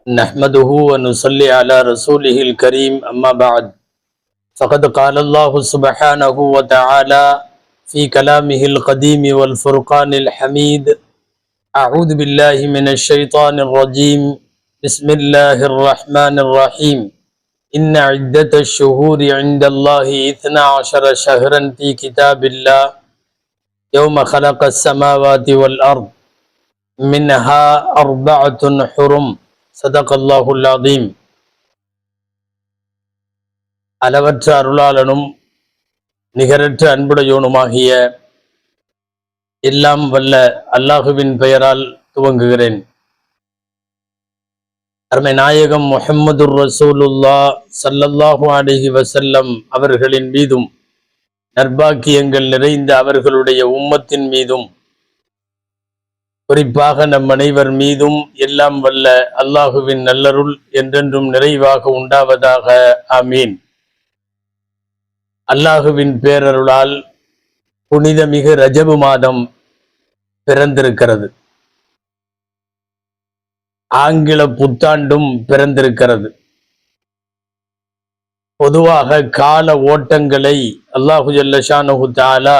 نحمده ونصلي على رسوله الكريم أما بعد فقد قال الله سبحانه وتعالى في كلامه القديم والفرقان الحميد أعوذ بالله من الشيطان الرجيم بسم الله الرحمن الرحيم إن عدة الشهور عند الله 12 شهرا في كتاب الله يوم خلق السماوات والأرض منها 4 حرم சதகல்லாஹுல் அதீம். அளவற்ற அருளாளனும் நிகரற்ற அன்புடையோனுமாகிய எல்லாம் வல்ல அல்லாஹுவின் பெயரால் துவங்குகிறேன். அருமை நாயகம் முஹம்மதுர் ரசூலுல்லாஹ் ஸல்லல்லாஹு அலைஹி வஸல்லம் அவர்களின் மீதும் நற்பாக்கியங்கள் நிறைந்த அவர்களுடைய உம்மத்தின் மீதும் குறிப்பாக நம் அனைவர் மீதும் எல்லாம் வல்ல அல்லாஹுவின் நல்லருள் என்றென்றும் நிறைவாக உண்டாவதாக. ஆமீன். அல்லாஹுவின் பேரருளால் புனிதமிகு ரஜபு மாதம் பிறந்திருக்கிறது. ஆங்கில புத்தாண்டும் பிறந்திருக்கிறது. பொதுவாக கால ஓட்டங்களை அல்லாஹு ஜல்ல ஷானஹு தஆலா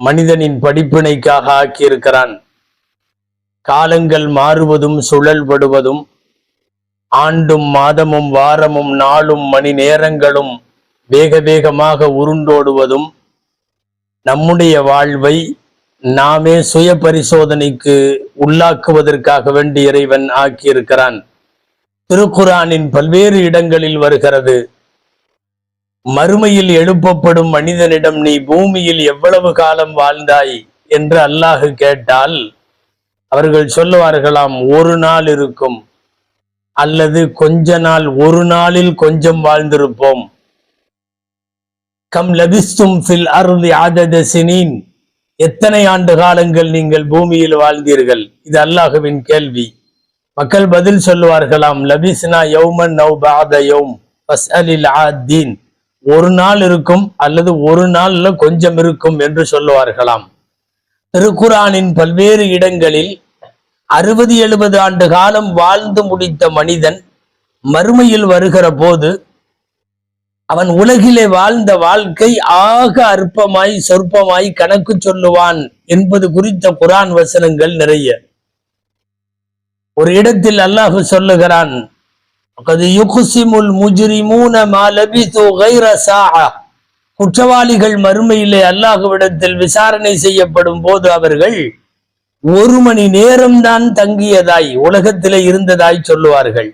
மனிதனின் படிப்பினைக்காக ஆக்கியிருக்கிறான். காலங்கள் மாறுவதும் சுழல்படுவதும் ஆண்டும் மாதமும் வாரமும் நாளும் மணி நேரங்களும் வேக வேகமாக உருண்டோடுவதும் நம்முடைய வாழ்வை நாமே சுய பரிசோதனைக்கு உள்ளாக்குவதற்காக வேண்டி இறைவன் ஆக்கியிருக்கிறான். திருக்குர்ஆனின் பல்வேறு இடங்களில் வருகிறது, மறுமையில் எழுப்பப்படும் மனிதனிடம் நீ பூமியில் எவ்வளவு காலம் வாழ்ந்தாய் என்று அல்லாஹ் கேட்டால் அவர்கள் சொல்லுவார்களாம், ஒரு நாள் இருக்கும், அல்லது கொஞ்ச நாள், ஒரு நாளில் கொஞ்சம் வாழ்ந்திருப்போம். கம் லபிஸ்தும் ஃபில் அர்தி ஆதத சினீன், எத்தனை ஆண்டு காலங்கள் நீங்கள் பூமியில் வாழ்ந்தீர்கள்? இது அல்லாஹுவின் கேள்வி. மக்கள் பதில் சொல்லுவார்களாம், லபிஸ்னா யௌமன் நௌ பஅத யௌம் ஃபஸ்அலில் ஆதீன், ஒரு நாள் இருக்கும் அல்லது ஒரு நாள்ல கொஞ்சம் இருக்கும் என்று சொல்லுவார்களாம். திருக்குர்ஆனின் பல்வேறு இடங்களில் 60-70 ஆண்டு காலம் வாழ்ந்து முடித்த மனிதன் மறுமையில் வருகிற போது அவன் உலகிலே வாழ்ந்த வாழ்க்கை ஆக அற்பமாய் சொற்பமாய் கணக்கு சொல்லுவான் என்பது குறித்த குர்ஆன் வசனங்கள் நிறைய. ஒரு இடத்தில் அல்லாஹ் சொல்லுகிறான், குற்றவாளிகள் மறுமையிலே அல்லாஹ்விடத்தில் விசாரணை செய்யப்படும் போது அவர்கள் 1 மணி நேரம்தான் தங்கியதாய் உலகத்திலே இருந்ததாய் சொல்லுவார்கள்.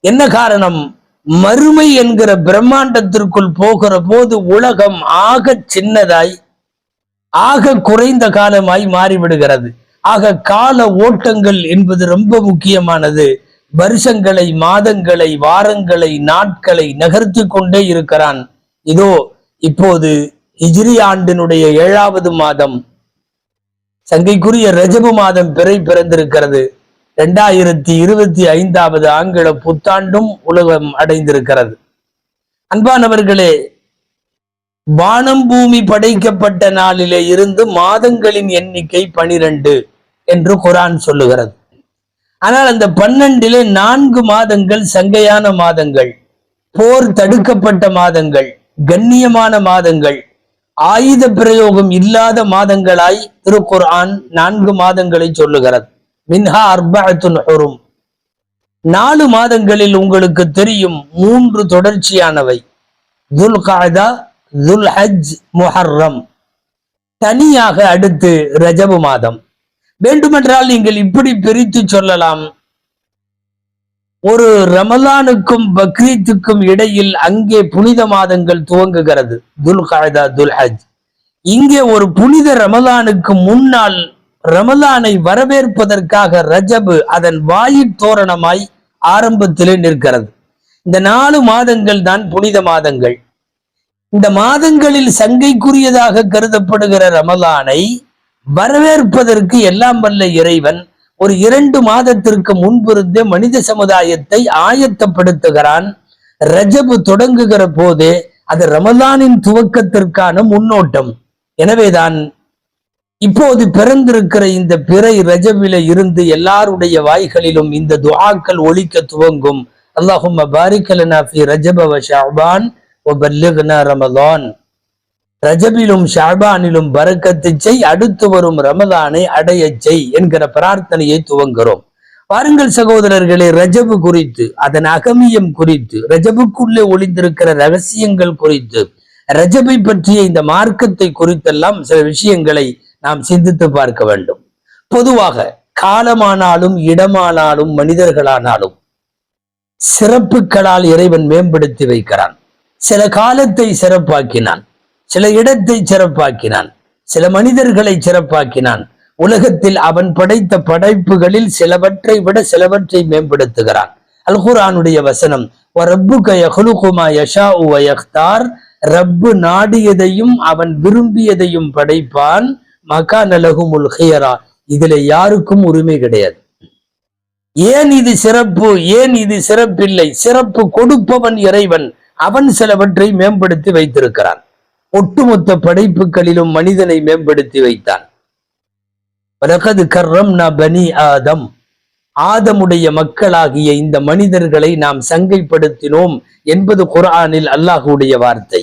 என்ன காரணம்? மறுமை என்கிற பிரம்மாண்டத்திற்குள் போகிற போது உலகம் ஆக சின்னதாய் ஆக குறைந்த காலமாய் மாறிவிடுகிறது. ஆக கால ஓட்டங்கள் என்பது ரொம்ப முக்கியமானது. வருஷங்களை, மாதங்களை, வாரங்களை, நாட்களை நகர்த்தி கொண்டே இருக்கிறான். இதோ இப்போது ஹிஜ்ரி ஆண்டினுடைய 7வது மாதம், சங்கைக்குரிய ரஜபு மாதம் பிறந்திருக்கிறது. 2025வது ஆங்கில புத்தாண்டும் உலகம் அடைந்திருக்கிறது. அன்பானவர்களே, வானம் பூமி படைக்கப்பட்ட நாளிலே இருந்து மாதங்களின் எண்ணிக்கை 12 என்று குர்ஆன் சொல்லுகிறது. ஆனால் அந்த 12லே 4 மாதங்கள் சங்கையான மாதங்கள், போர் தடுக்கப்பட்ட மாதங்கள், கண்ணியமான மாதங்கள், ஆயுத பிரயோகம் இல்லாத மாதங்களாய் திருக்குர்ஆன் 4 மாதங்களை சொல்லுகிறது. மின்ஹா 4 ஹுரும். 4 மாதங்களில் உங்களுக்கு தெரியும் 3 தொடர்ச்சியானவை, துல் கஅதா, துல் ஹஜ், முஹர்ரம். தனியாக அடுத்து ரஜபு மாதம். வேண்டுமென்றால் நீங்கள் இப்படி பிரித்து சொல்லலாம், ஒரு ரமலானுக்கும் பக்ரீத்துக்கும் இடையில் அங்கே புனித மாதங்கள் துவங்குகிறது, துல் கஅதா, துல் ஹஜ். இங்கே ஒரு புனித ரமலானுக்கு முன்னால் ரமலானை வரவேற்பதற்காக ரஜபு அதன் வாயிற் தோரணமாய் ஆரம்பத்திலே நிற்கிறது. இந்த 4 மாதங்கள் தான் புனித மாதங்கள். இந்த மாதங்களில் சங்கைக்குரியதாக கருதப்படுகிற ரமலானை வரவேற்பதற்கு எல்லாம் வல்ல இறைவன் ஒரு 2 மாதத்திற்கு முன்பிருந்தே மனித சமுதாயத்தை ஆயத்தப்படுத்துகிறான். ரஜபு தொடங்குகிற போதே அது ரமலானின் துவக்கத்திற்கான முன்னோட்டம். எனவேதான் இப்போது பிறந்திருக்கிற இந்த பிறை ரஜபில இருந்து எல்லாருடைய வாய்களிலும் இந்த துஆக்கள் ஒலிக்க துவங்கும். அல்லாஹும்ம பாரிக் லனா ஃபீ ரஜப வ ஷஅபான் வ பல்லிக்னா ரமலான். ரஜபிலும் ஷஅபானிலும் பரக்கத்து செய், அடுத்து வரும் ரமலானை அடையச் செய் என்கிற பிரார்த்தனையை துவங்குகிறோம். பாருங்கள் சகோதரர்களே, ரஜபு குறித்து, அதன் அகமியம் குறித்து, ரஜபுக்குள்ளே ஒளிந்திருக்கிற ரகசியங்கள் குறித்து, ரஜபை பற்றிய இந்த மார்க்கத்தை குறித்தெல்லாம் சில விஷயங்களை நாம் சிந்தித்து பார்க்க வேண்டும். பொதுவாக காலமானாலும் இடமானாலும் மனிதர்களானாலும் சிறப்புகளால் இறைவன் மேம்படுத்தி வைக்கிறான். சில காலத்தை சிறப்பாக்கினான், சில இடத்தை சிறப்பாக்கினான், சில மனிதர்களை சிறப்பாக்கினான். உலகத்தில் அவன் படைத்த படைப்புகளில் சிலவற்றை விட சிலவற்றை மேம்படுத்துகிறான். அல் குர்ஆனுடைய வசனம், வரப்புக யஹ்லுகு மா யஷாஉ வ யக்தார், ரப்பு நாடியதையும் அவன் விரும்பியதையும் படைப்பான். மகான லஹுமுல் ஹியரா, இதுல யாருக்கும் உரிமை கிடையாது. ஏன் இது சிறப்பு, ஏன் இது சிறப்பில்லை? சிறப்பு கொடுப்பவன் இறைவன், அவன் சிலவற்றை மேம்படுத்தி வைத்திருக்கிறான். ஒட்டுமொத்த படைப்புகளிலும் மனிதனை மேம்படுத்தி வைத்தான். வலகத் கர்ரம்னா பனி ஆதம், ஆதமுடைய மக்களாகிய இந்த மனிதர்களை நாம் சங்கைப்படுத்தினோம் என்பது குர்ஆனில் அல்லாஹ்வுடைய வார்த்தை.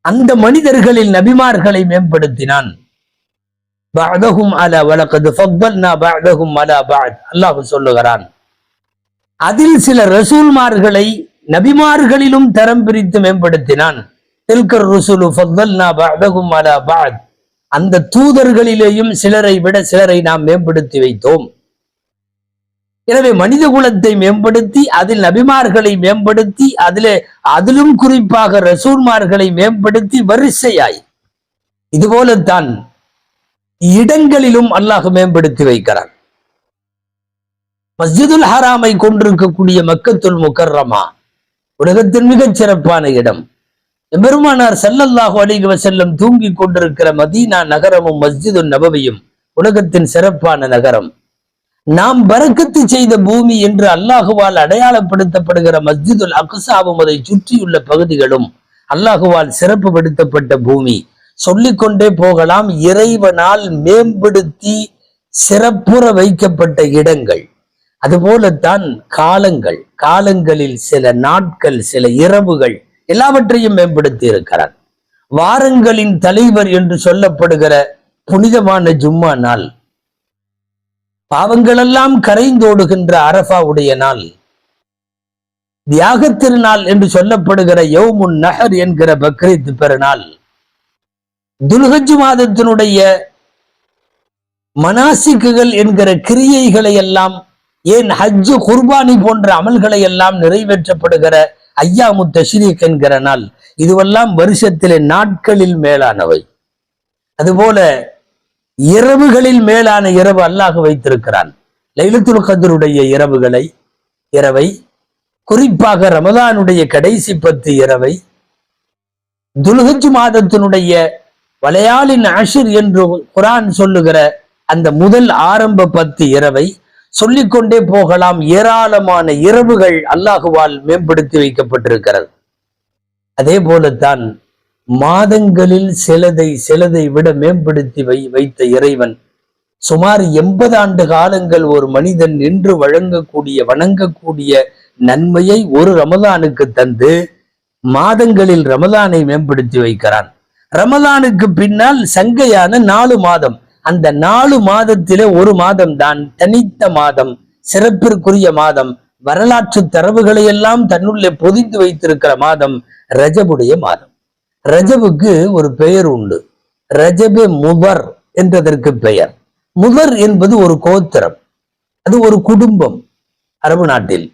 அந்த மனிதர்களில் நபிமார்களை மேம்படுத்தினான். பஅதஹும் அலா வலகத் ஃபضلنا பஅதஹும் அலா பஅத், அல்லாஹ் சொல்லுகிறான். அதில் சில ரசூல்மார்களை நபிமார்களிலும் தரம் பிரித்து மேம்படுத்தினான். தில்கர் ருசுலு ஃபضلنا பஅதஹும் அலா பஅத், அந்த தூதர்களிலேயும் சிலரை விட சிலரை நாம் மேம்படுத்தி வைத்தோம். எனவே மனித குலத்தை மேம்படுத்தி, அதில் நபிமார்களை மேம்படுத்தி, அதிலும் குறிப்பாக ரசூல்மார்களை மேம்படுத்தி வரிசையாய், இதுபோலத்தான் இடங்களிலும் அல்லாஹ் மேம்படுத்தி வைக்கிறான். மஸ்ஜிதுல் ஹராமை கொண்டிருக்கக்கூடிய மக்கத்துல் முக்கர்ரமா உலகத்தின் மிகச் சிறப்பான இடம். பெருமானார் ஸல்லல்லாஹு அலைஹி வஸல்லம் தூங்கி கொண்டிருக்கிற மதீனா நகரமும் மஸ்ஜிதுன் நபவியும் உலகத்தின் சிறப்பான நகரம். நாம் பரக்கத்து செய்த பூமி என்று அல்லாஹுவால் அடையாளப்படுத்தப்படுகிற மஸ்ஜிதுல் அக்ஸாவும் அதை சுற்றியுள்ள பகுதிகளும் அல்லாஹுவால் சிறப்பு படுத்தப்பட்ட பூமி. சொல்லிக்கொண்டே போகலாம். இறைவனால் மேம்படுத்தி சிறப்புற வைக்கப்பட்ட இடங்கள். அதுபோலத்தான் காலங்கள், காலங்களில் சில நாட்கள், சில இரவுகள் எல்லாவற்றையும் மேம்படுத்தி இருக்கிறார். வாரங்களின் தலைவர் என்று சொல்லப்படுகிற புனிதமான ஜும்மா நாள், பாவங்களெல்லாம் கரைந்தோடுகின்ற அரஃபாவுடைய நாள், தியாக திருநாள் என்று சொல்லப்படுகிற யௌமுன் நஹர் என்கிற பக்ரீத் பெருநாள், துல்ஹஜ் மாதத்தினுடைய மனாசிக்குகள் என்கிற கிரியைகளை எல்லாம், ஏன் ஹஜ்ஜு குர்பானி போன்ற அமல்களை எல்லாம் நிறைவேற்றப்படுகிற ஐயாமு தஷ்ரீக் என்கிற நாள், இதுவெல்லாம் வருஷத்திலே நாட்களில் மேலானவை. அதுபோல இரவுகளில் மேலான இரவு அல்லாஹ் வைத்திருக்கிறான். லைலத்துல் கத்ருடைய இரவை, குறிப்பாக ரமதானுடைய கடைசி 10 இரவை, துல்ஹஜ் மாதத்தினுடைய வலையாளின் அஷிர் என்று குர்ஆன் சொல்லுகிற அந்த முதல் ஆரம்ப 10 இரவை, சொல்லிக்கொண்டே போகலாம். ஏராளமான இரவுகள் அல்லாஹுவால் மேம்படுத்தி வைக்கப்பட்டிருக்கிறது. அதே போலத்தான் மாதங்களில் சிலதை விட மேம்படுத்தி வைத்த இறைவன் சுமார் 80 ஆண்டு காலங்கள் ஒரு மனிதன் நின்று வணங்கக்கூடிய நன்மையை ஒரு ரமலானுக்கு தந்து மாதங்களில் ரமலானை மேம்படுத்தி வைக்கிறான். ரமலானுக்கு பின்னால் சங்கையான 4 மாதம், அந்த 4 மாதத்திலே ஒரு மாதம் தான் தனித்த மாதம், சிறப்பிற்குரிய மாதம், வரலாற்று தரவுகளை எல்லாம் தன்னுள்ளே பொதிந்து வைத்திருக்கிற மாதம் ரஜபுடைய மாதம். ரஜபுக்கு ஒரு பெயர் உண்டு, ரஜபே முதர் என்றதற்கு பெயர். முதர் என்பது ஒரு கோத்திரம், அது ஒரு குடும்பம் அரபு நாட்டில்.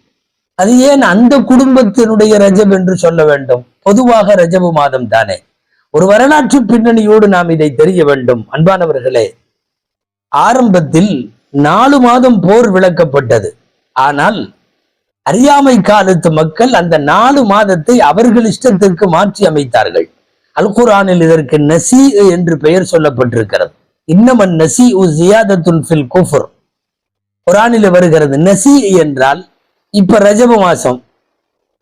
அது ஏன் அந்த குடும்பத்தினுடைய ரஜப் என்று சொல்ல வேண்டும்? பொதுவாக ரஜபு மாதம் தானே. ஒரு வரலாற்று பின்னணியோடு நாம் இதை தெரிய வேண்டும். அன்பானவர்களே, ஆரம்பத்தில் 4 மாதம் போர் விளக்கப்பட்டது. ஆனால் அறியாமை காலத்து மக்கள் அந்த 4 மாதத்தை அவர்கள் இஷ்டத்திற்கு மாற்றி அமைத்தார்கள். அல் குர்ஆனில் இதற்கு நசி என்று பெயர் சொல்லப்பட்டிருக்கிறது. இன்னமன் நசி ஜியாதத்துன் ஃபில் குஃப்ர், குர்ஆனில் வருகிறது. நசி என்றால் இப்ப ரஜபு மாசம்,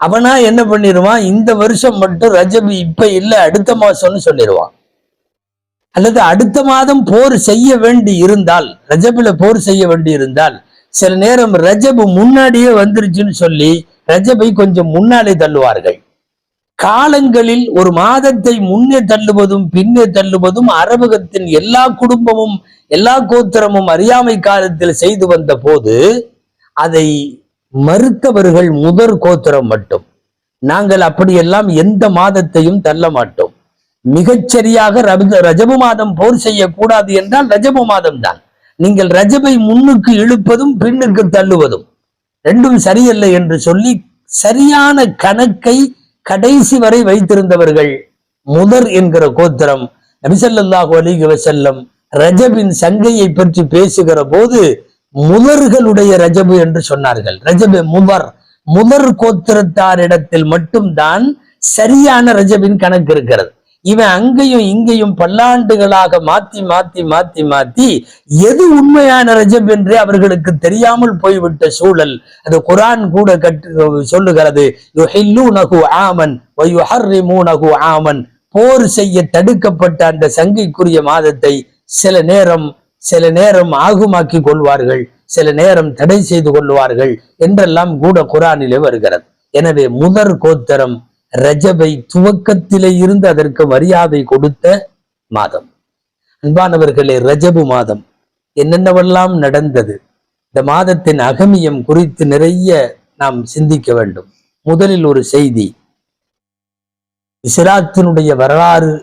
அவனா என்ன பண்ணிடுவான், இந்த வருஷம் மட்டும் ரஜபு இப்ப இல்ல அடுத்த மாசம்னு சொல்லிடுவான். அல்லது அடுத்த மாதம் போர் செய்ய வேண்டி இருந்தால், ரஜபுல போர் செய்ய வேண்டி இருந்தால், சில நேரம் ரஜபு முன்னாடியே வந்துருச்சுன்னு சொல்லி ரஜபை கொஞ்சம் முன்னாலே தள்ளுவார்கள். காலங்களில் ஒரு மாதத்தை முன்னே தள்ளுவதும் பின்னே தள்ளுவதும் அரபகத்தின் எல்லா குடும்பமும் எல்லா கோத்திரமும் அறியாமை காலத்தில் செய்து வந்த போது அதை மறுத்தவர்கள் முதற் கோத்திரம் மட்டும். நாங்கள் அப்படியெல்லாம் எந்த மாதத்தையும் தள்ள மாட்டோம். மிகச்சரியாக ரஜபு மாதம் போர் செய்யக்கூடாது என்றால் ரஜபு மாதம் தான். நீங்கள் ரஜபை முன்னுக்கு இழுப்பதும் பின்னுக்கு தள்ளுவதும் ரெண்டும் சரியல்ல என்று சொல்லி சரியான கணக்கை கடைசி வரை வைத்திருந்தவர்கள் முதர் என்கிற கோத்திரம். நபி ஸல்லல்லாஹு அலைஹி வஸல்லம் ரஜபின் சங்கையை பற்றி பேசுகிற போது முதர்களுடைய ரஜபு என்று சொன்னார்கள். ரஜபு முதர் கோத்திரத்தாரிடத்தில் மட்டும்தான் சரியான ரஜபின் கணக்கு இருக்கிறது. இவன் அங்கேயும் இங்கேயும் பல்லாண்டுகளாக மாத்தி மாத்தி மாத்தி மாத்தி எது உண்மையான ரஜப் என்று அவர்களுக்கு தெரியாமல் போய்விட்ட சூழல். அது குர்ஆன் கூட சொல்லுகிறது, யுஹில்லூனஹு ஆமன் வ யுஹர்ரிமூனஹு ஆமன். போர் செய்ய தடுக்கப்பட்ட அந்த சங்கைக்குரிய மாதத்தை சில நேரம் ஆகுமாக்கி கொள்வார்கள், சில நேரம் தடை செய்து கொள்வார்கள் என்றெல்லாம் கூட குர்ஆனிலே வருகிறது. எனவே முதற் கோத்திரம் ரஜபை துவக்கத்திலே இருந்து அதற்கு மரியாதை கொடுத்த மாதம். அன்பானவர்களே, ரஜபு மாதம் என்னென்னவெல்லாம் நடந்தது, இந்த மாதத்தின் அகமியம் குறித்து நிறைய நாம் சிந்திக்க வேண்டும். முதலில் ஒரு செய்தி, இஸ்லாத்தினுடைய வரலாறு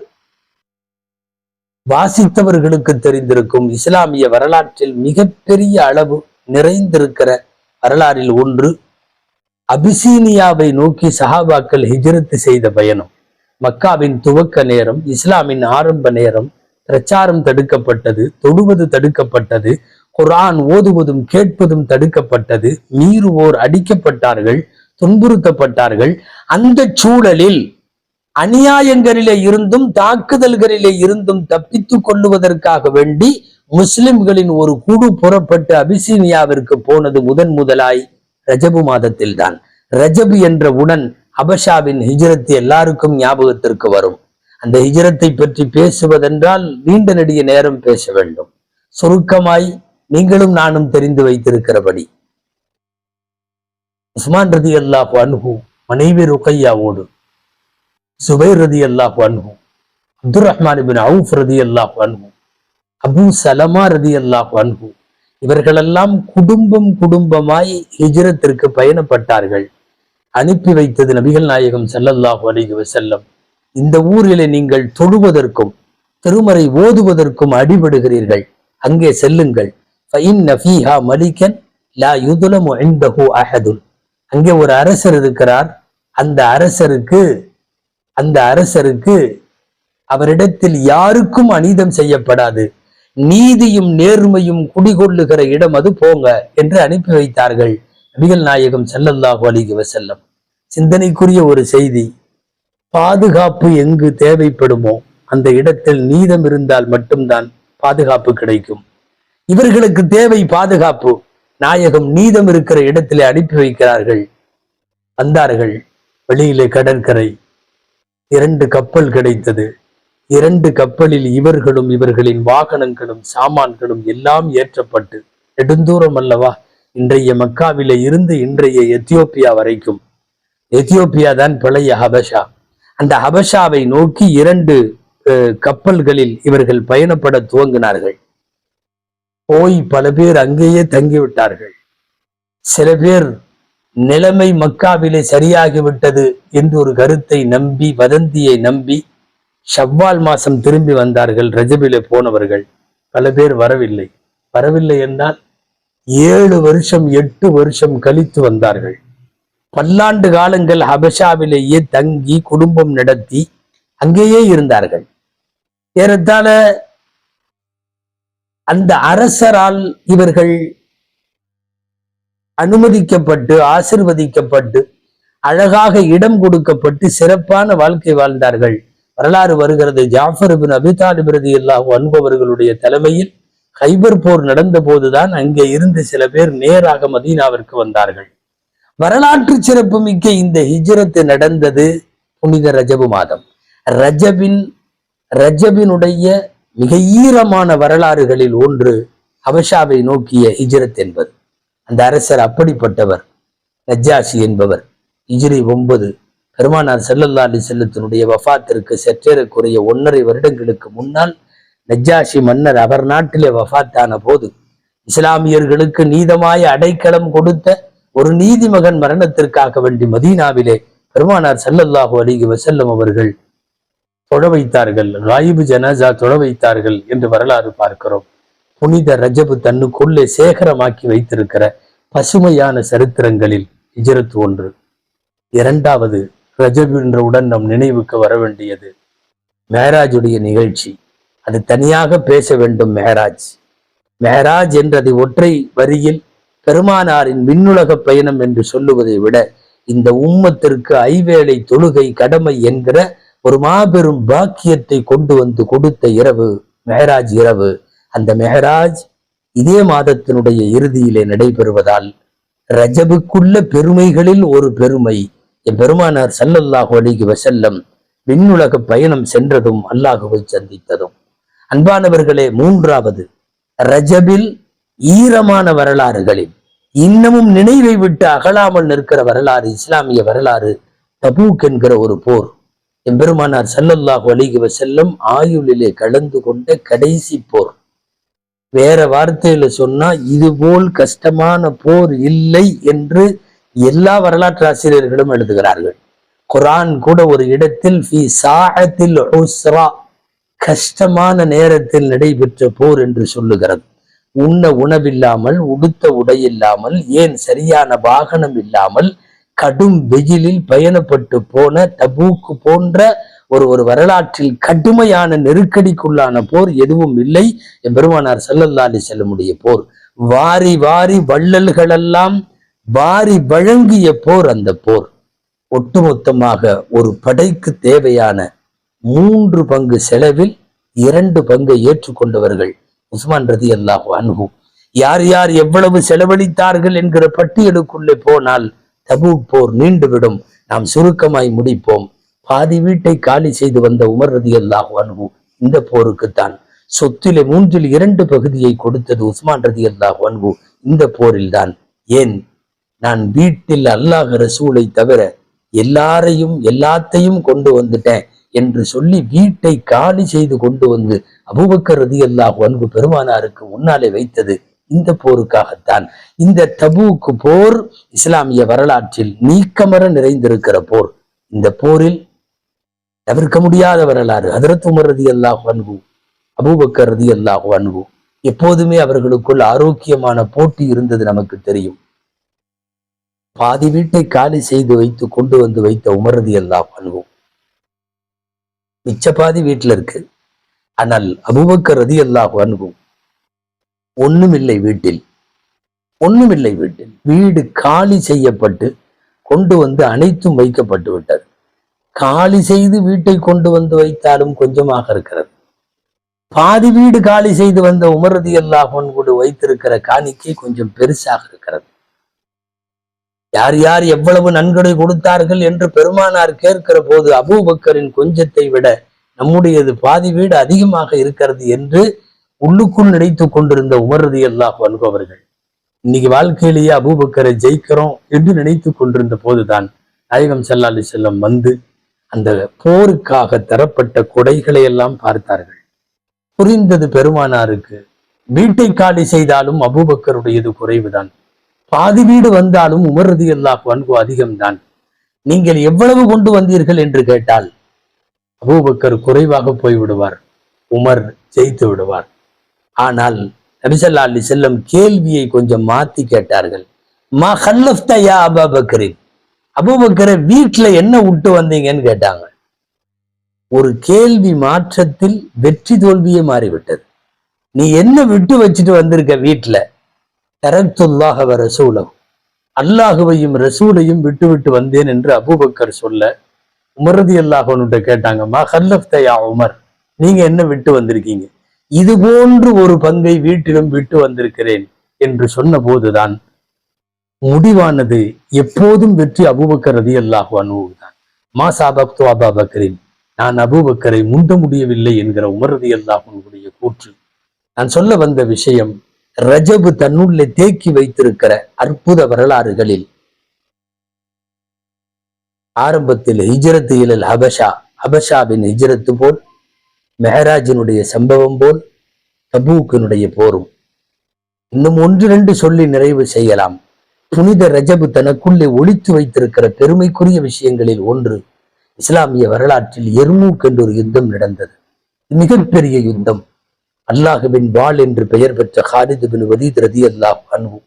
வாசித்தவர்களுக்கு தெரிந்திருக்கும். இஸ்லாமிய வரலாற்றில் மிகப்பெரிய அளவு நிறைந்திருக்கிற வரலாறில் ஒன்று அபிசீனியாவை நோக்கி சஹாபாக்கள் ஹிஜ்ரத் செய்த பயணம். மக்காவின் துவக்க நேரம், இஸ்லாமின் ஆரம்ப நேரம், பிரச்சாரம் தடுக்கப்பட்டது, தொடுவது தடுக்கப்பட்டது, குர்ஆன் ஓதுவதும் கேட்பதும் தடுக்கப்பட்டது, மீறுவோர் அடிக்கப்பட்டார்கள், துன்புறுத்தப்பட்டார்கள். அந்த சூழலில் அநியாயங்களிலே இருந்தும் தாக்குதல்களிலே இருந்தும் தப்பித்துக் கொள்ளுவதற்காக வேண்டி முஸ்லிம்களின் ஒரு குழு புறப்பட்டு அபிசீனியாவிற்கு போனது முதலாய் ரஜபு மாதத்தில் தான். ரஜபு என்ற உடன் ஹபஷாவின் ஹிஜ்ரத் எல்லாருக்கும் ஞாபகத்திற்கு வரும். அந்த ஹிஜ்ரத்தை பற்றி பேசுவதென்றால் நீண்ட நெடிய நேரம் பேச வேண்டும். சுருக்கமாய் நீங்களும் நானும் தெரிந்து வைத்திருக்கிறபடி, உஸ்மான் ரலியல்லாஹு அன்ஹு மனைவி ருக்கையாவோடு, சுபைர் ரலியல்லாஹு அன்ஹு, அப்துர் ரஹ்மான் இப்னு அவுஃப் ரலியல்லாஹு அன்ஹு, அபூ சலமா ரலியல்லாஹு அன்ஹு, இவர்களெல்லாம் குடும்பமாய் ஹிஜ்ரத்திற்கு பயணப்பட்டார்கள். அனுப்பி வைத்தது நபிகள் நாயகம் ஸல்லல்லாஹு அலைஹி வஸல்லம். இந்த ஊரிலே நீங்கள் தொழுவதற்கும் திருமறை ஓதுவதற்கும் அடிபடுகிறீர்கள், அங்கே செல்லுங்கள். ஃபஇன்ன ஃபீஹா மலிகன் லா யுதுலமு இன்தஹு அஹதுன். அங்கே ஒரு அரசர் இருக்கிறார். அந்த அரசருக்கு அவரிடத்தில் யாருக்கும் அநீதம் செய்யப்படாது, நீதியும் நேர்மையும் குடிகொள்ளுகிற இடம் அது, போங்க என்று அனுப்பி வைத்தார்கள் நபிகள் நாயகம் ஸல்லல்லாஹு அலைஹி வஸல்லம். சிந்தனைக்குரிய ஒரு செய்தி, பாதுகாப்பு எங்கு தேவைப்படுமோ அந்த இடத்தில் நீதம் இருந்தால் மட்டும்தான் பாதுகாப்பு கிடைக்கும். இவர்களுக்கு தேவை பாதுகாப்பு, நாயகம் நீதம் இருக்கிற இடத்திலே அனுப்பி வைக்கிறார்கள். வந்தார்கள். வெளியிலே கடற்கரை, 2 கப்பல் கிடைத்தது. 2 கப்பலில் இவர்களும் இவர்களின் வாகனங்களும் சாமான்களும் எல்லாம் ஏற்றப்பட்டு, நெடுந்தூரம் அல்லவா, இன்றைய மக்காவிலே இருந்து இன்றைய எத்தியோப்பியா வரைக்கும். எத்தியோப்பியா தான் பழைய ஹபஷா. அந்த ஹபஷாவை நோக்கி 2 கப்பல்களில் இவர்கள் பயணப்பட துவங்கினார்கள். போய் பல பேர் அங்கேயே தங்கிவிட்டார்கள். சில பேர் நிலைமை மக்காவிலே சரியாகிவிட்டது என்று ஒரு கருத்தை நம்பி, வதந்தியை நம்பி ஷவ்வால் மாசம் திரும்பி வந்தார்கள். ரஜபிலே போனவர்கள் பல பேர் வரவில்லை என்றால் 7 வருஷம் 8 வருஷம் கழித்து வந்தார்கள். பல்லாண்டு காலங்கள் ஹபஷாவிலேயே தங்கி குடும்பம் நடத்தி அங்கேயே இருந்தார்கள். ஏறத்தாழ அந்த அரசரால் இவர்கள் அனுமதிக்கப்பட்டு ஆசிர்வதிக்கப்பட்டு அழகாக இடம் கொடுக்கப்பட்டு சிறப்பான வாழ்க்கை வாழ்ந்தார்கள். வரலாறு வருகிறது, ஜாஃபர் இப்னு அபி தாலிப் ரலியல்லாஹு அன்ஹு அவர்களுடைய தலைமையில் கைபர் போர் நடந்த போதுதான் அங்கே இருந்து சில பேர் நேராக மதீனாவிற்கு வந்தார்கள். வரலாற்று சிறப்பு மிக்க இந்த ஹிஜ்ரத் நடந்தது புனித ரஜபு மாதம். ரஜபினுடைய மிக ஈரமான வரலாறுகளில் ஒன்று ஹபஷாவை நோக்கிய ஹிஜ்ரத் என்பது. அந்த அரசர் அப்படிப்பட்டவர். நஜ்ஜாஷி என்பவர் ஹிஜ்ரி 9 பெருமானார் ஸல்லல்லாஹு அலைஹி வஸல்லத்தினுடைய வஃபாத்திற்கு சற்றேறக்குறைய 1.5 வருடங்களுக்கு முன்னால் நஜ்ஜாஷி மன்னர் அவர் நாட்டிலே வஃபாத்தான போது இஸ்லாமியர்களுக்கு நீதமாய அடைக்கலம் கொடுத்த ஒரு நீதிமகன் மரணத்திற்காக வேண்டி மதீனாவிலே பெருமானார் ஸல்லல்லாஹு அலைஹி வஸல்லம் அவர்கள் தொழ வைத்தார்கள். காயிபு ஜனாசா தொழ வைத்தார்கள் என்று வரலாறு பார்க்கிறோம். புனித ரஜபு தன்னுக்குள்ளே சேகரமாக்கி வைத்திருக்கிற பசுமையான சரித்திரங்களில் ஹிஜ்ரத் ஒன்று. இரண்டாவது ரஜப் என்றவுடன் நம் நினைவுக்கு வர வேண்டியது மெஹராஜுடைய நிகழ்ச்சி. அது தனியாக பேச வேண்டும். மெஹராஜ் என்றது ஒற்றை வரியில் பெருமானாரின் விண்ணுலக பயணம் என்று சொல்லுவதை விட இந்த உம்மத்திற்கு ஐவேளை தொழுகை கடமை என்கிற ஒரு மாபெரும் பாக்கியத்தை கொண்டு வந்து கொடுத்த இரவு மெஹராஜ் இரவு. அந்த மெஹராஜ் இதே மாதத்தினுடைய இறுதியிலே நடைபெறுவதால் ரஜபுக்குள்ள பெருமைகளில் ஒரு பெருமை பெருமானார் ஸல்லல்லாஹு அலைஹி வஸல்லம் விண்ணுலக பயணம் சென்றதும் அல்லாஹுவை சந்தித்ததும். அன்பானவர்களே, மூன்றாவது ரஜபில் ஈரமான வரலாறுகளில் இன்னமும் நினைவை விட்டு அகலாமல் நிற்கிற வரலாறு இஸ்லாமிய வரலாறு தபூக் என்கிற ஒரு போர். எம்பெருமானார் ஸல்லல்லாஹு அலைஹி வஸல்லம் ஆயுளிலே கலந்து கொண்ட கடைசி போர். வேற வார்த்தையில சொன்னா இதுபோல் கஷ்டமான போர் இல்லை என்று எல்லா வரலாற்று ஆசிரியர்களும் எழுதுகிறார்கள். குர்ஆன் கூட ஒரு இடத்தில் ஃபி சாஅத்தில் உஸ்ரா கஷ்டமான நேரத்தில் நடைபெற்ற போர் என்று சொல்லுகிறது. உண்ண உணவில்லாமல், உடுத்த உடையில்லாமல், ஏன் சரியான வாகனம் இல்லாமல் கடும் வெயிலில் பயணப்பட்டு போன தபூக்கு போன்ற ஒரு வரலாற்றில் கடுமையான நெருக்கடிக்குள்ளான போர் எதுவும் இல்லை. பெருமானார் ஸல்லல்லாஹு அலைஹி வஸல்லமுடைய போர். வாரி வாரி வள்ளல்களெல்லாம் வாரி வழங்கிய போர் அந்த போர். ஒட்டுமொத்தமாக ஒரு படைக்கு தேவையான 3 பங்கு செலவில் 2 பங்கை ஏற்றுக்கொண்டவர்கள் உஸ்மான் ரலியல்லாஹு அன்ஹு. யார் யார் எவ்வளவு செலவழித்தார்கள் என்கிற பட்டியலுக்குள்ளே போனால் தபூக் போர் நீண்டுவிடும். நாம் சுருக்கமாய் முடிப்போம். பாதி வீட்டை காலி செய்து வந்த உமர் ரலியல்லாஹு அன்ஹு இந்த போருக்குத்தான் சொத்திலே 2/3 பகுதியை கொடுத்தது உஸ்மான் ரலியல்லாஹு அன்ஹு இந்த போரில் தான். ஏன், நான் வீட்டில் அல்லாஹ் ரசூலை தவிர எல்லாத்தையும் கொண்டு வந்துட்டேன் என்று சொல்லி வீட்டை காலி செய்து கொண்டு வந்து அபூபக்கர் ரலியல்லாஹு அன்ஹு பெருமானாருக்கு முன்னாலே வைத்தது இந்த போருக்காகத்தான். இந்த தபூக் போர் இஸ்லாமிய வரலாற்றில் நீக்கமர நிறைந்திருக்கிற போர். இந்த போரில் தவிர்க்க முடியாத வரலாறு. ஹஜ்ரத் உமர் ரலியல்லாஹு அன்ஹு, அபூபக்கர் ரலியல்லாஹு அன்ஹு எப்போதுமே அவர்களுக்குள் ஆரோக்கியமான போட்டி இருந்தது நமக்கு தெரியும். பாதி வீட்டை காலி செய்து வைத்து கொண்டு வந்து வைத்த உமர் ரலியல்லாஹு அன்ஹு மிச்ச பாதி வீட்டுல இருக்கு. ஆனால் அபூபக்கர் ரலியல்லாஹு அன்ஹு ஒண்ணுமில்லை வீட்டில். வீடு காலி செய்யப்பட்டு கொண்டு வந்து அனைத்தும் வைக்கப்பட்டு விட்டது. காலி செய்து வீட்டை கொண்டு வந்து வைத்தாலும் கொஞ்சமாக இருக்கிறது. பாதி வீடு காலி செய்து வந்த உமர் ரலியல்லாஹு அன்ஹு வைத்திருக்கிற காணிக்கை கொஞ்சம் பெருசாக இருக்கிறது. யார் யார் எவ்வளவு நன்கொடை கொடுத்தார்கள் என்று பெருமானார் கேட்கிற போது அபூபக்கரின் கொஞ்சத்தை விட நம்முடையது பாதி வீடு அதிகமாக இருக்கிறது என்று உள்ளுக்குள் நினைத்து கொண்டிருந்த உமர் ரலியல்லாஹு அன்ஹு அவர்கள் இன்னைக்கு வாழ்க்கையிலேயே அபூபக்கரை ஜெயிக்கிறோம் என்று நினைத்து கொண்டிருந்த போதுதான் நாயகம் ஸல்லல்லாஹு அலைஹி வஸல்லம் வந்து அந்த போருக்காக தரப்பட்ட கொடைகளை எல்லாம் பார்த்தார்கள். புரிந்தது பெருமானாருக்கு, வீட்டை காலி செய்தாலும் அபூபக்கருடையது குறைவுதான், பாதி வீடு வந்தாலும் உமர் ரலியல்லாஹு அன்ஹு அதிகம்தான். நீங்கள் எவ்வளவு கொண்டு வந்தீர்கள் என்று கேட்டால் அபூபக்கர் குறைவாக போய்விடுவார், உமர் ஜெயித்து விடுவார். ஆனால் நபி ஸல்லல்லாஹு அலைஹி வஸல்லம் கேள்வியை கொஞ்சம் மாத்தி கேட்டார்கள். மா கல்லஃப்த யா அபூபக்கர், அபூபக்கரை வீட்டுல என்ன விட்டு வந்தீங்கன்னு கேட்டாங்க. ஒரு கேள்வி மாற்றத்தில் வெற்றி தோல்வியே மாறிவிட்டது. நீ என்ன விட்டு வச்சுட்டு வந்திருக்க வீட்டுல? தரக்துல்லாஹ வ ரசூலஹு, அல்லாஹுவையும் ரசூலையும் விட்டு விட்டு வந்தேன் என்று அபூபக்கர் சொல்ல உமர் ரலியல்லாஹு அன்ஹு கேட்டாங்க, மா கல்லஃப்த யா உமர், நீங்க என்ன விட்டு வந்திருக்கீங்க? இது போன்று ஒரு பங்கை வீட்டிலும் விட்டு வந்திருக்கிறேன் என்று சொன்ன போதுதான் முடிவானது. எப்போதும் வெற்றி அபூபக்கர் ரலியல்லாஹு அன்ஹு தான். மா சாபக்து அபூபக்கரின், நான் அபூபக்கரை முந்த முடியவில்லை என்கிற உமர் ரலியல்லாஹு அன்ஹுடைய கூற்று. நான் சொல்ல வந்த விஷயம், ரஜபு தன்னுள்ளே தேக்கி வைத்திருக்கிற அற்புத வரலாறுகளில் ஆரம்பத்தில் ஹிஜ்ரத்து இலல் ஹபஷா, ஹபஷாவின் ஹிஜ்ரத்து போல், மெஹராஜினுடைய சம்பவம் போல், தபூக்கினுடைய போரும், இன்னும் ஒன்று ரெண்டு சொல்லி நிறைவு செய்யலாம். புனித ரஜபு தனக்குள்ளே ஒளித்து வைத்திருக்கிற பெருமைக்குரிய விஷயங்களில் ஒன்று, இஸ்லாமிய வரலாற்றில் எர்மூக் என்ற ஒரு யுத்தம் நடந்தது. மிகப்பெரிய யுத்தம். அல்லாஹுவின் வாள் என்று பெயர் பெற்ற ஹாலித் பின் வலீத் ரலியல்லாஹு அன்ஹு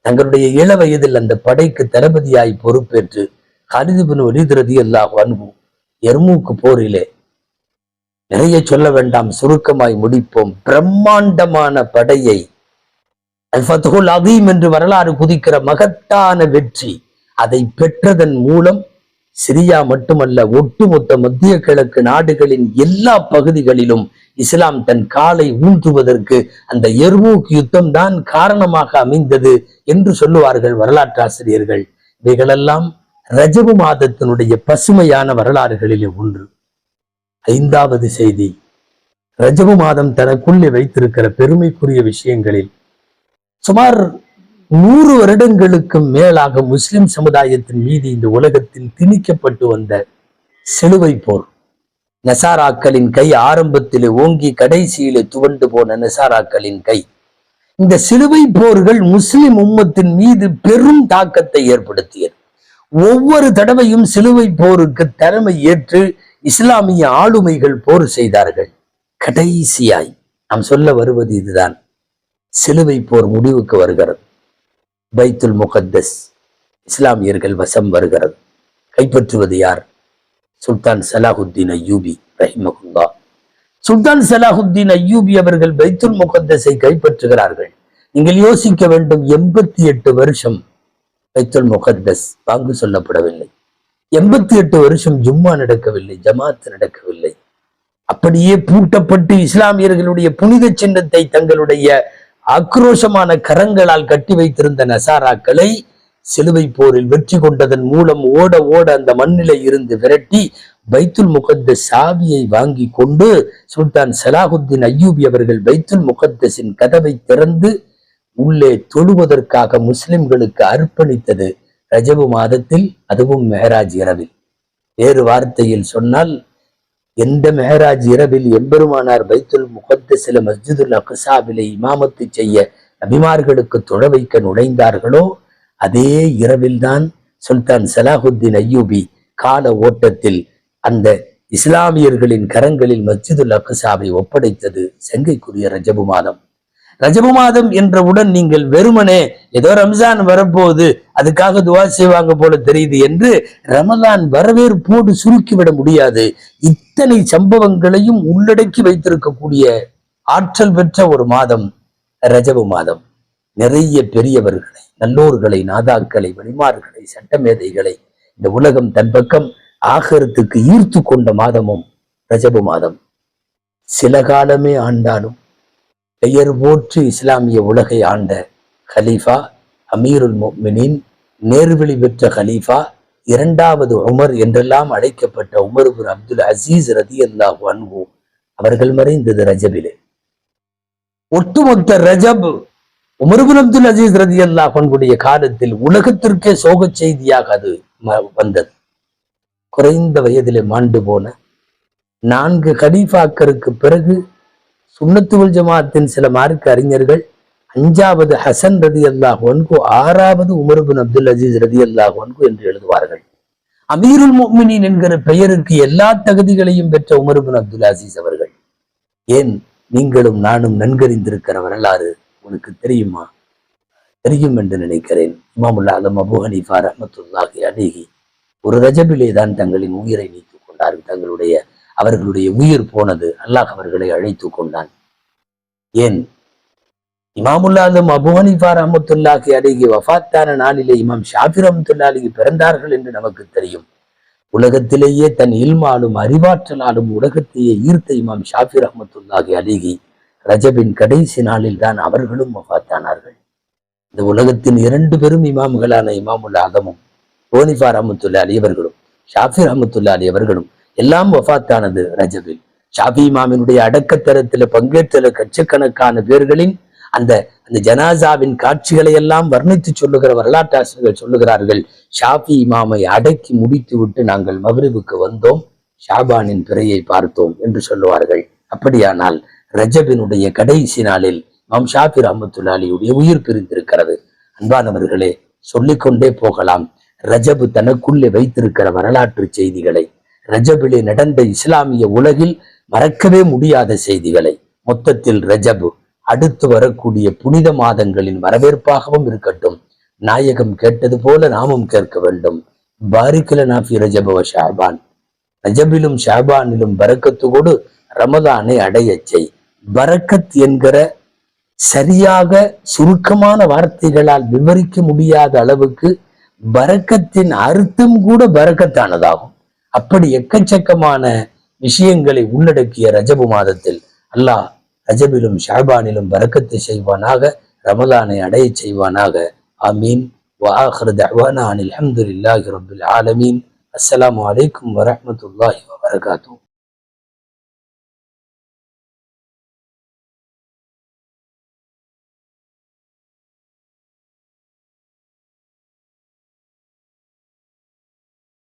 தங்களுடைய இள வயதில் அந்த படைக்கு தளபதியாய் பொறுப்பேற்று ஹாலித் பின் வலீத் ரலியல்லாஹு அன்ஹு எர்மூக் போரிலே, நிறைய சொல்ல வேண்டாம், சுருக்கமாய் முடிப்போம், பிரம்மாண்டமான படையை, அல் ஃபத்ஹுல் அதீம் என்று வரலாறு குதிக்கிற மகத்தான வெற்றி, அதை பெற்றதன் மூலம் சிரியா மட்டுமல்ல, ஒட்டுமொத்த மத்திய கிழக்கு நாடுகளின் எல்லா பகுதிகளிலும் இஸ்லாம் தன் காலை ஊன்றுவதற்கு அந்த எர்மூக் யுத்தம் தான் காரணமாக அமைந்தது என்று சொல்லுவார்கள் வரலாற்றாசிரியர்கள். இவைகளெல்லாம் ரஜபு மாதத்தினுடைய பசுமையான வரலாறுகளிலே ஒன்று. ஐந்தாவது செய்தி, ரஜபு மாதம் தனக்குள்ளே வைத்திருக்கிற பெருமைக்குரிய விஷயங்களில் சுமார் 100 வருடங்களுக்கு மேலாக முஸ்லிம் சமுதாயத்தின் மீது இந்த உலகத்தில் திணிக்கப்பட்டு வந்த சிலுவை போர், நசாராக்களின் கை ஆரம்பத்திலே ஓங்கி கடைசியிலே துவண்டு போன நசாராக்களின் கை, இந்த சிலுவை போர்கள் முஸ்லிம் உம்மத்தின் மீது பெரும் தாக்கத்தை ஏற்படுத்தியது. ஒவ்வொரு தடவையும் சிலுவை போருக்கு தலைமை ஏற்று இஸ்லாமிய ஆளுமைகள் போர் செய்தார்கள். கடைசியாய் நாம் சொல்ல வருவது இதுதான், சிலுவை போர் முடிவுக்கு வருகிறது. பைத்துல் முகத்தஸ் இஸ்லாமியர்கள் வசம் வருகிறது. கைப்பற்றுவது யார்? சுல்தான் சலாஹுத்தீன் அய்யூபி ரஹிமஹுல்லா. சுல்தான் சலாஹுத்தீன் அய்யூபி அவர்கள் பைத்துல் முகத்தஸை கைப்பற்றுகிறார்கள். நீங்கள் யோசிக்க வேண்டும், 88 வருஷம் பைத்துல் முகத்தஸ் பாங்கு சொல்லப்படவில்லை. 88 வருஷம் ஜும்மா நடக்கவில்லை, ஜமாத் நடக்கவில்லை. அப்படியே பூட்டப்பட்டு இஸ்லாமியர்களுடைய புனித சின்னத்தை தங்களுடைய ஆக்ரோஷமான கரங்களால் கட்டி வைத்திருந்த நசாராக்களை சிலுவை போரில் வெற்றி கொண்டதன் மூலம் ஓட ஓட அந்த மண்ணிலே இருந்து விரட்டி பைத்துல் முகத்தஸ் சாவியை வாங்கி கொண்டு சுல்தான் சலாஹுத்தீன் அய்யூபி அவர்கள் பைத்துல் முகத்தஸின் கதவை திறந்து உள்ளே தொழுவதற்காக முஸ்லிம்களுக்கு அர்ப்பணித்தது ரஜபு மாதத்தில், அதுவும் மெஹராஜ் இரவில். வேறு வார்த்தையில் சொன்னால், எந்த மெஹராஜ் இரவில் எம்பெருமானார் பைத்துல் முகத்தஸில மஸ்ஜிதுல் அக்ஸாவிலே இமாமத்து செய்ய நபிமார்களுக்கு தொழ வைக்க நுழைந்தார்களோ, அதே இரவில்தான் சுல்தான் சலாஹுத்தீன் அய்யூபி கால ஓட்டத்தில் அந்த இஸ்லாமியர்களின் கரங்களில் மஸ்ஜிதுல் அக்ஸாவை ஒப்படைத்தது. செங்கைக்குரிய ரஜபு மாதம். ரஜபு மாதம் என்றவுடன் நீங்கள் வெறுமனே ஏதோ ரம்ஜான் வரப்போகுது அதுக்காக துவா செய்வாங்க போல தெரியுது என்று ரமலான் வரவேற்போடு சுருக்கிவிட முடியாது. இத்தனை சம்பவங்களையும் உள்ளடக்கி வைத்திருக்கக்கூடிய ஆற்றல் பெற்ற ஒரு மாதம் ரஜபு மாதம். நிறைய பெரியவர்களை, நல்லோர்களை, நாதாக்களை, வழிமார்களை, சட்டமேதைகளை இந்த உலகம் தன் பக்கம் ஆகரத்துக்கு ஈர்த்து கொண்ட மாதமும் ரஜபு மாதம். சில காலமே ஆண்டாலும் பெயர் போற்று இஸ்லாமிய உலகை ஆண்ட ஹலீஃபா, அமீருல் முஃமினீன், நேர்வழி பெற்ற ஹலீஃபா, 2வது உமர் என்றெல்லாம் அழைக்கப்பட்ட உமர் இப்னு அப்துல் அசீஸ் ரலியல்லாஹு அன்ஹு அவர்கள் மறைந்தது ரஜபிலே. ஒட்டுமொத்த ரஜப் உமர் இப்னு அப்துல் அசீஸ் ரலியல்லாஹு அன்ஹுடைய காலத்தில் உலகத்திற்கே சோக செய்தியாக அது வந்தது. குறைந்த வயதிலே மாண்டு போன 4 கலீஃபாக்களுக்கு பிறகு சுன்னத்துல் ஜமாத்தின் சில மார்க்க அறிஞர்கள் 5வது ஹசன் ரலியல்லாஹு அன்ஹு, 6வது உமர் இப்னு அப்துல் அசீஸ் ரலியல்லாஹு அன்ஹு என்று எழுதுவார்கள். அமீருல் முஃமினீன் என்கிற பெயருக்கு எல்லா தகுதிகளையும் பெற்ற உமர் இப்னு அப்துல் அசீஸ் அவர்கள். ஏன் நீங்களும் நானும் நன்கறிந்திருக்கிற வரலாறு உனக்கு தெரியுமா? தெரியும் என்று நினைக்கிறேன். இமாமுல் ஆலம் அபூ ஹனீஃபா ரஹ்மத்துல்லாஹி அலைஹி ஒரு ரஜபிலே தான் தங்களின் உயிரை நீத்துக் கொண்டார்கள். அவர்களுடைய உயிர் போனது, அல்லாஹ் அவர்களை அழைத்து கொண்டான். ஏன்? இமாமுல் ஆலம் அபூ ஹனீஃபா ரஹ்மத்துல்லாஹி அலைஹி வஃபாத்தான நாளிலே இமாம் ஷாஃபி ரஹ்மத்துல்லாஹி அலைஹி பிறந்தார்கள் என்று நமக்கு தெரியும். உலகத்திலேயே தன் இல்மாலும் அறிவாற்றலாலும் உலகத்தையே ஈர்த்த இமாம் ஷாஃபி ரஹ்மத்துல்லாஹி அலைஹி ரஜபின் கடைசி நாளில் தான் அவர்களும் வஃபாத்தானார்கள். இந்த உலகத்தின் 2 பெரும் இமாம்களான இமாமுல் ஆலமும் ஹனீஃபா ரஹ்மத்துல்லாஹி அலைஹி அவர்களும் ஷாஃபி ரஹ்மத்துல்லாஹி அலைஹி அவர்களும் எல்லாம் வஃபாத்தானது ரஜபில். ஷாஃபி இமாமினுடைய அடக்கத்தரத்துல பங்கேற்ற லட்சக்கணக்கான பேர்களின் அந்த அந்த ஜனாசாவின் காட்சிகளை எல்லாம் வர்ணித்து சொல்லுகிற வரலாற்று ஆசிரியர்கள் சொல்லுகிறார்கள், ஷாஃபி இமாமை அடக்கி முடித்து விட்டு நாங்கள் மக்ரிபுக்கு வந்தோம், ஷாபானின் பிறையை பார்த்தோம் என்று சொல்லுவார்கள். அப்படியானால் ரஜபினுடைய கடைசி நாளில் இமாம் ஷாஃபி ரஹ்மத்துல்லாஹி அலைஹியுடைய உயிர் பிரிந்திருக்கிறது. அன்பானவர்களே, சொல்லிக்கொண்டே போகலாம். ரஜபு தனக்குள்ளே வைத்திருக்கிற வரலாற்று செய்திகளை, ரஜபிலே நடந்த இஸ்லாமிய உலகில் மறக்கவே முடியாத செய்திகளை, மொத்தத்தில் ரஜபு அடுத்து வரக்கூடிய புனித மாதங்களின் வரவேற்பாகவும் இருக்கட்டும். நாயகம் கேட்டது போல நாமும் கேட்க வேண்டும். பாரிக்கலனா ஃபி ரஜப வ ஷஅபான், ரஜபிலும் ஷாபானிலும் பரக்கத்தோடு ரமதானை அடையச் செய். பரக்கத் என்கிற சரியாக சுருக்கமான வார்த்தைகளால் விவரிக்க முடியாத அளவுக்கு பரக்கத்தின் அர்த்தம் கூட பரக்கத்தானதாகும். அப்படி எக்கச்சக்கமான விஷயங்களை உள்ளடக்கிய ரஜபு மாதத்தில் அல்லாஹ் ரஜபிலும் ஷாபானிலும் பரக்கத்தை செய்வானாக, ரமலானை அடைய செய்வானாக. ஆமீன். وآخر دعوانا عن الحمد لله رب العالمين. السلام عليكم ورحمة الله وبركاته.